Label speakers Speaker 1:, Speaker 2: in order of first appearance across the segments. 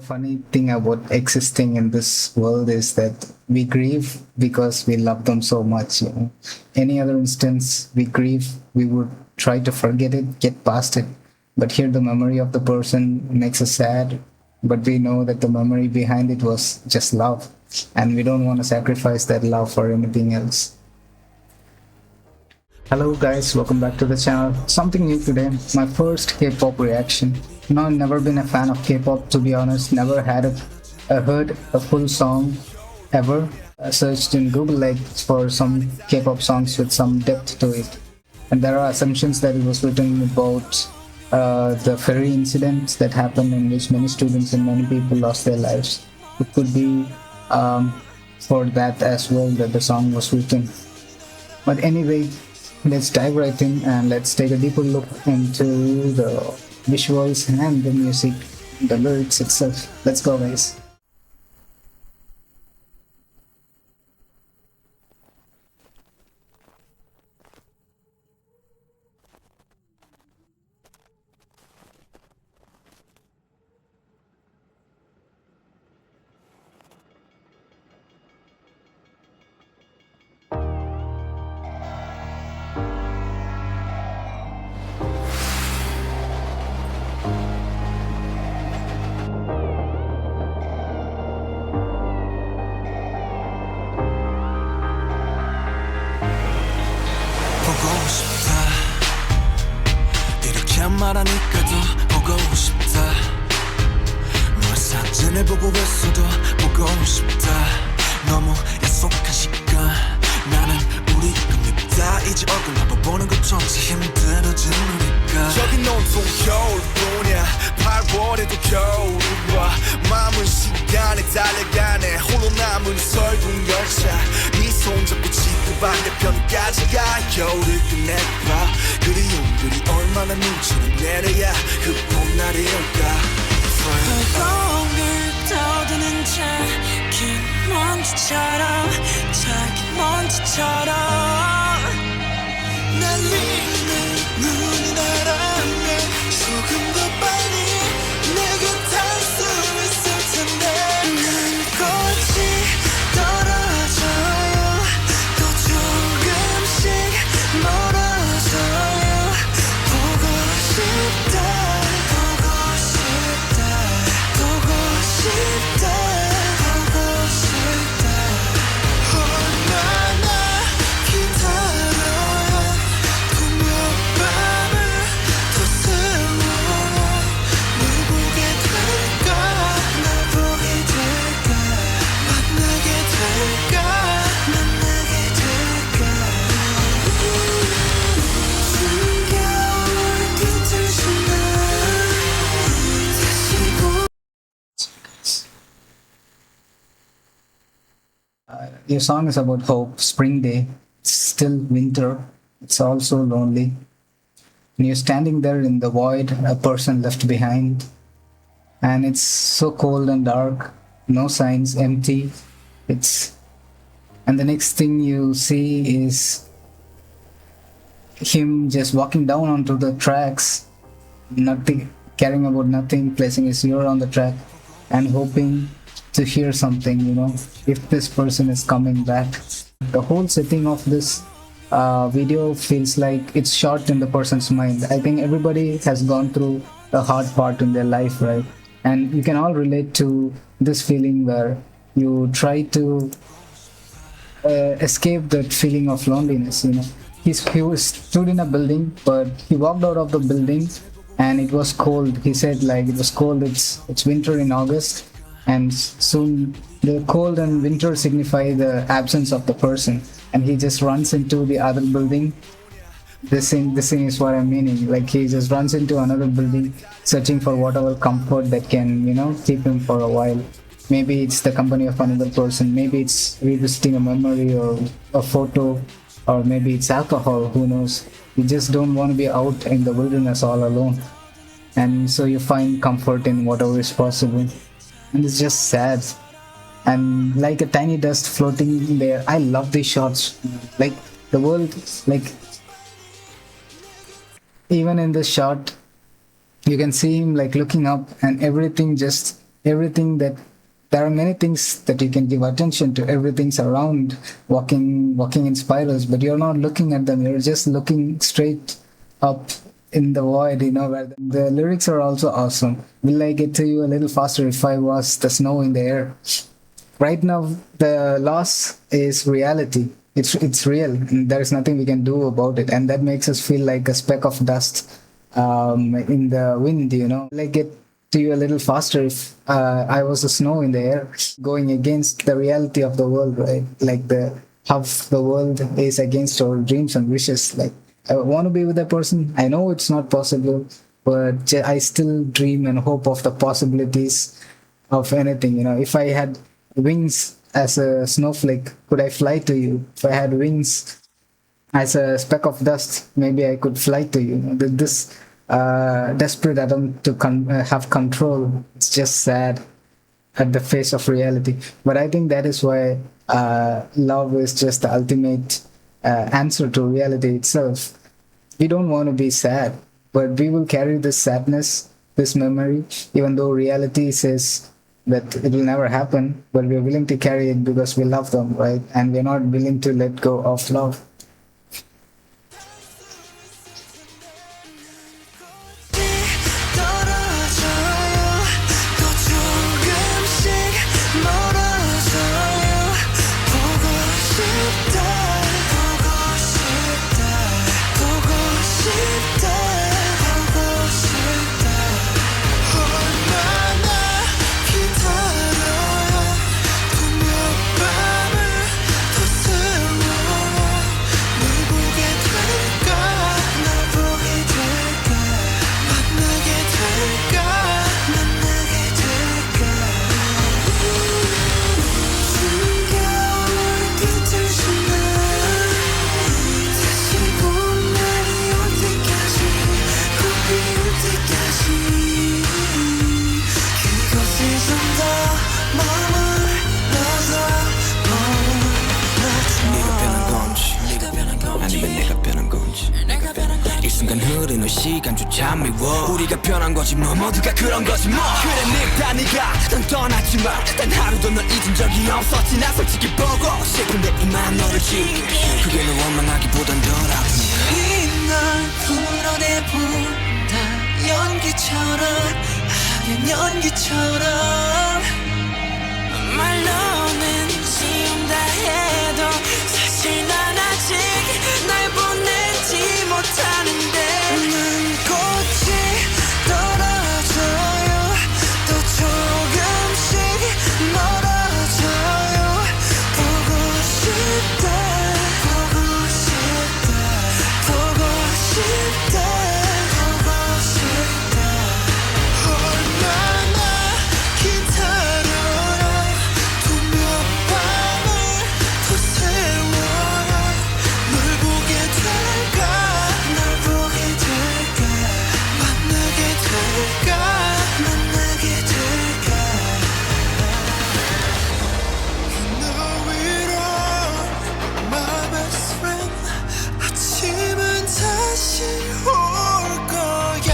Speaker 1: Funny thing about existing in this world is that we grieve because we love them so much. Any other instance, we grieve, we would try to forget it, get past it. But here, the memory of the person makes us sad. But we know that the memory behind it was just love, and we don't want to sacrifice that love for anything else. Hello guys, welcome back to the channel. Something new today, my first K-pop reaction. I've never been a fan of K-pop, to be honest. Never had heard a full song ever. I searched in Google like for some K-pop songs with some depth to it. And there are assumptions that it was written about the ferry incident that happened in which many students and many people lost their lives. It could be for that as well that the song was written. But anyway, let's dive right in and let's take a deeper look into the visuals and the music, the lyrics itself. Let's go guys.
Speaker 2: 보고 싶다 이렇게 말하니까 더 보고 싶다 너의 사진을 보고 있어도 보고 싶다 너무 약속한 시간 나는 우리가 밉다 이제 얼굴 한번 보는 것조차 힘들어진 우리가 여긴 온통 겨울뿐이야 8월에도 겨울이 와 마음은 시간에 달려가네 홀로 남은 설국 열차 네 손잡고 지구 반대편까지 가 겨울을 끝내봐 그리움들이 얼마나 눈치를 내려야 그 봄날이 올까
Speaker 3: 뜨거움을 떠드는 작은 먼지처럼 작은 먼지처럼 날리는 눈이 나라면 조금 더 빨리 내 곁에 수 있을 텐데 난 꽃이 떨어져요 또 조금씩 멀어져요 보고 싶다 보고 싶다 보고 싶다 보고 싶다 얼마나 기다려야 분명 밤을 더 세워 널 보게 될까 날 보게 될까 만나게 될까 만나게 될까 숨겨올 뒤틀린 날 다시 보
Speaker 1: Your song is about hope, spring day, it's still winter, it's also lonely. And you're standing there in the void, a person left behind, and it's so cold and dark, no signs, empty. And the next thing you see is him just walking down onto the tracks, nothing, caring about nothing, placing his ear on the track and hoping to hear something, if this person is coming back. The whole setting of this video feels like it's shot in the person's mind. I think everybody has gone through a hard part in their life, right? And you can all relate to this feeling where you try to escape that feeling of loneliness. He was stood in a building, but he walked out of the building and it was cold. He said like it was cold, it's winter in August, and soon the cold and winter signify the absence of the person, and he just runs into the other building. This thing is what I'm meaning, like he just runs into another building searching for whatever comfort that can keep him for a while. Maybe it's the company of another person, maybe it's revisiting a memory or a photo, or maybe it's alcohol, who knows. You just don't want to be out in the wilderness all alone, and so you find comfort in whatever is possible. And it's just sad and like a tiny dust floating there. I love these shots, like the world, like even in this shot you can see him like looking up and everything just everything that there are many things that you can give attention to. Everything's around, walking in spirals, but you're not looking at them. You're just looking straight up in the void, where the lyrics are also awesome. Will I get to you a little faster if I was the snow in the air? Right now, the loss is reality. It's real, and there is nothing we can do about it, and that makes us feel like a speck of dust in the wind. Like get to you a little faster if I was the snow in the air, going against the reality of the world, right? Like the how the world is against our dreams and wishes. Like I want to be with that person. I know it's not possible, but I still dream and hope of the possibilities of anything. If I had wings as a snowflake, could I fly to you? If I had wings as a speck of dust, maybe I could fly to you. This desperate attempt to have control, it's just sad at the face of reality. But I think that is why love is just the ultimate answer to reality itself. We don't want to be sad, but we will carry this sadness, this memory, even though reality says that it will never happen, but we're willing to carry it because we love them, right? And we're not willing to let go of love.
Speaker 3: 떨어져요 또 조금씩 멀어져요 보고 싶다 보고 싶다 보고 싶다 보고 싶다 얼마나 기다려요 또 몇 밤을 더 세워요 널 보게 될까 날 보게 될까 만나게 될까 만나게 될까 숨겨올 끝을 숨어 다시 봄 날이 올 때까지 꽃이 올 때까지 그곳에 좀 더 머물러서
Speaker 2: 네가 변한 건지 아니면 내가 변한 건지 이 순간 흐르는 시간조차 미워 우리가 변한 거지 뭐 모두가 그런 거지 뭐 그래 늙다 네가 난 떠났지만 단 하루도 널 잊은 적이 없었지 나 솔직히 보고 싶은데 이만 너를 지울게 그게 널 원망하기보단 덜 아프니까
Speaker 3: 이날 풀어내본다 연기처럼 하얀 연기처럼 말로는 지운다 해도 사실 난 아직 날 보내지 못하는데 난 꽃이 떨어져요 또 조금씩 멀어져요 보고 싶다 보고 싶다 보고 싶다 보고 싶다 얼마나 기다려요 또 몇 밤을 더 세워요 널 보게 될까 널 보게 될까 만나게 될까 만나게 될까 너 위로 my best friend 아침은 다시 올 거야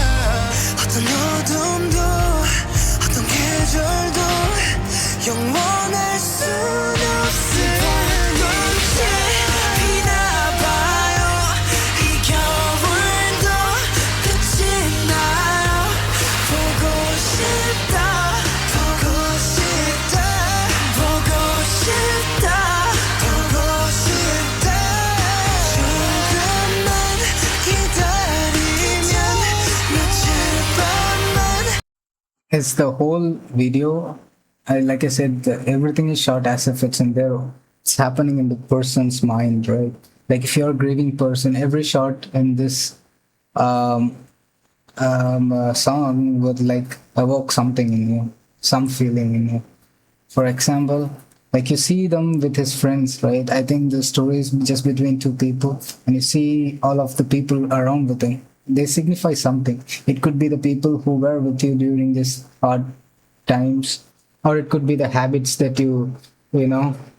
Speaker 3: 어떤 어둠도 어떤 계절도 영원할 순 없을 건지 비나 봐요 이 겨울도 끝이 나요 보고 싶다 보고 싶다 보고 싶다 보고 싶다 조금만 기다리면 며칠 밤만
Speaker 1: It's the whole video. Like I said, everything is shot as if it's in there. It's happening in the person's mind, right? Like if you're a grieving person, every shot in this song would like evoke something in you, some feeling in you. For example, like you see them with his friends, right? I think the story is just between two people, and you see all of the people around with him. They signify something. It could be the people who were with you during these hard times, or it could be the habits that you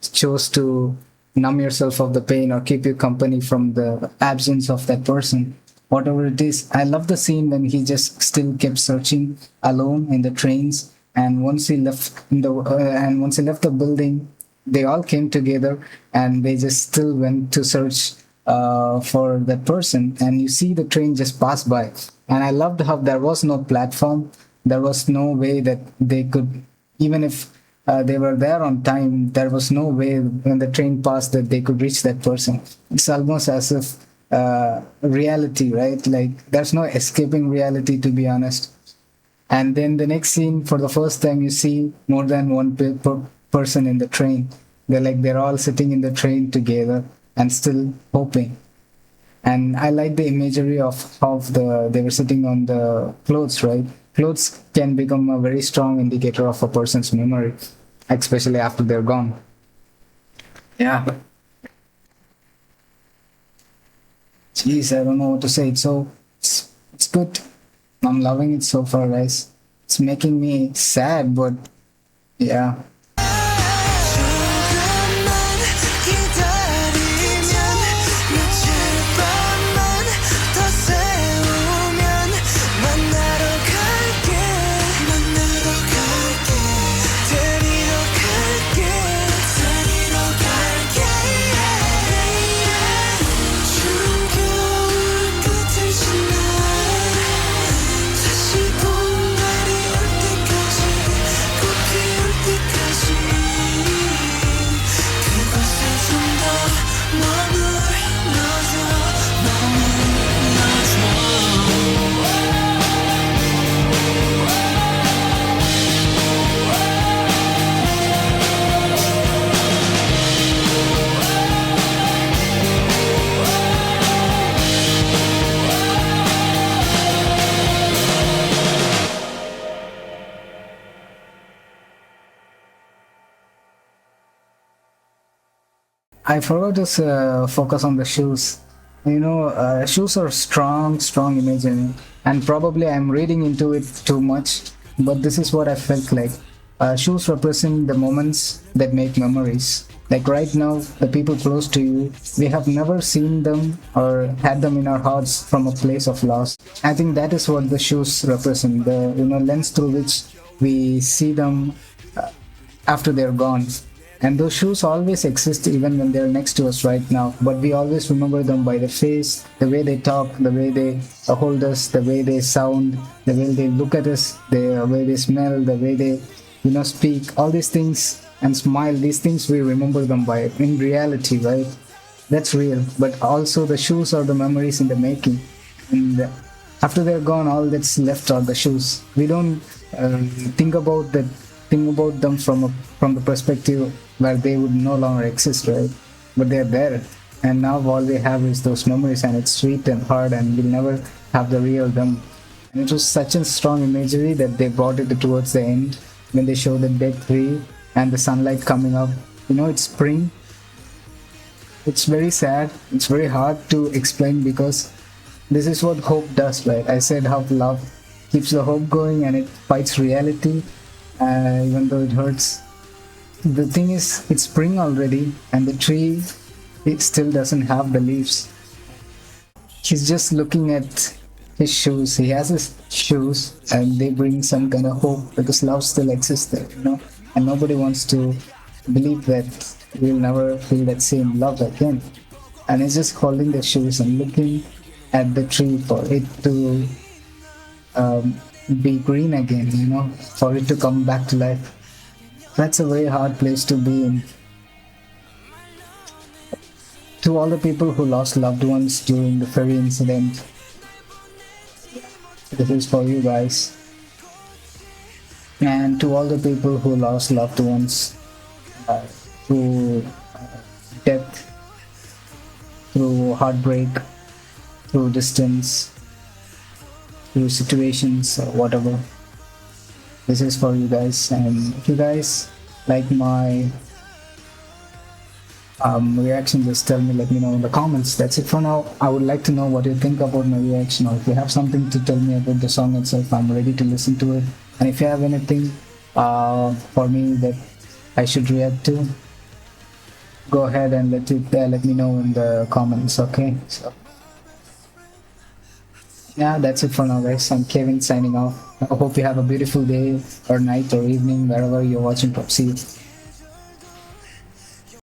Speaker 1: chose to numb yourself of the pain or keep you company from the absence of that person. Whatever it is, I love the scene when he just still kept searching alone in the trains, And once he left the building, they all came together and they just still went to search for that person. And you see the train just pass by. And I loved how there was no platform, there was no way that they could, even if they were there on time, there was no way when the train passed that they could reach that person. It's almost as if reality, right? Like there's no escaping reality, to be honest. And then the next scene, for the first time, you see more than one person in the train. They're all sitting in the train together and still hoping. And I like the imagery of how they were sitting on the clothes, right? Clothes can become a very strong indicator of a person's memory, especially after they're gone. Yeah. Jeez, I don't know what to say. It's good. I'm loving it so far, guys. It's making me sad, but yeah.
Speaker 3: 조금만 기다리면 며칠 밤만 더 세우면 만나러 갈게 데리러 갈게 추운 겨울 끝을 지나 다시 봄날이 올 때까지 꽃 피울 때까지 그곳에 좀 더
Speaker 1: I forgot to focus on the shoes. Shoes are strong imagery, and probably I'm reading into it too much, but this is what I felt like. Shoes represent the moments that make memories. Like right now, the people close to you, we have never seen them or had them in our hearts from a place of loss. I think that is what the shoes represent, the lens through which we see them after they're gone. And those shoes always exist even when they're next to us right now. But we always remember them by the face, the way they talk, the way they hold us, the way they sound, the way they look at us, the way they smell, the way they, speak. All these things and smile. These things we remember them by. In reality, right? That's real. But also the shoes are the memories in the making. And after they're gone, all that's left are the shoes. We don't think about that. Think about them from the perspective where they would no longer exist, right? But they're there, and now all we have is those memories, and it's sweet and hard, and we'll never have the real them. And it was such a strong imagery that they brought it towards the end when they showed the dead tree and the sunlight coming up. It's spring. It's very sad. It's very hard to explain because this is what hope does, right? I said how love keeps the hope going and it fights reality, even though it hurts. The thing is, it's spring already, and the tree, it still doesn't have the leaves. He's just looking at his shoes. He has his shoes, and they bring some kind of hope because love still exists there, and nobody wants to believe that we'll never feel that same love again. And he's just holding the shoes and looking at the tree for it to be green again, for it to come back to life. That's a very hard place to be in. To all the people who lost loved ones during the ferry incident, this is for you guys. And to all the people who lost loved ones through death, through heartbreak, through distance, through situations or whatever. This is for you guys. And if you guys like my reaction, just tell me, let me know in the comments. That's it for now. I would like to know what you think about my reaction, or if you have something to tell me about the song itself, I'm ready to listen to it. And if you have anything for me that I should react to, go ahead and let me know in the comments. Okay, so Yeah, that's it for now, guys. I'm Kevin signing off. I hope you have a beautiful day or night or evening wherever you're watching Pop. See you.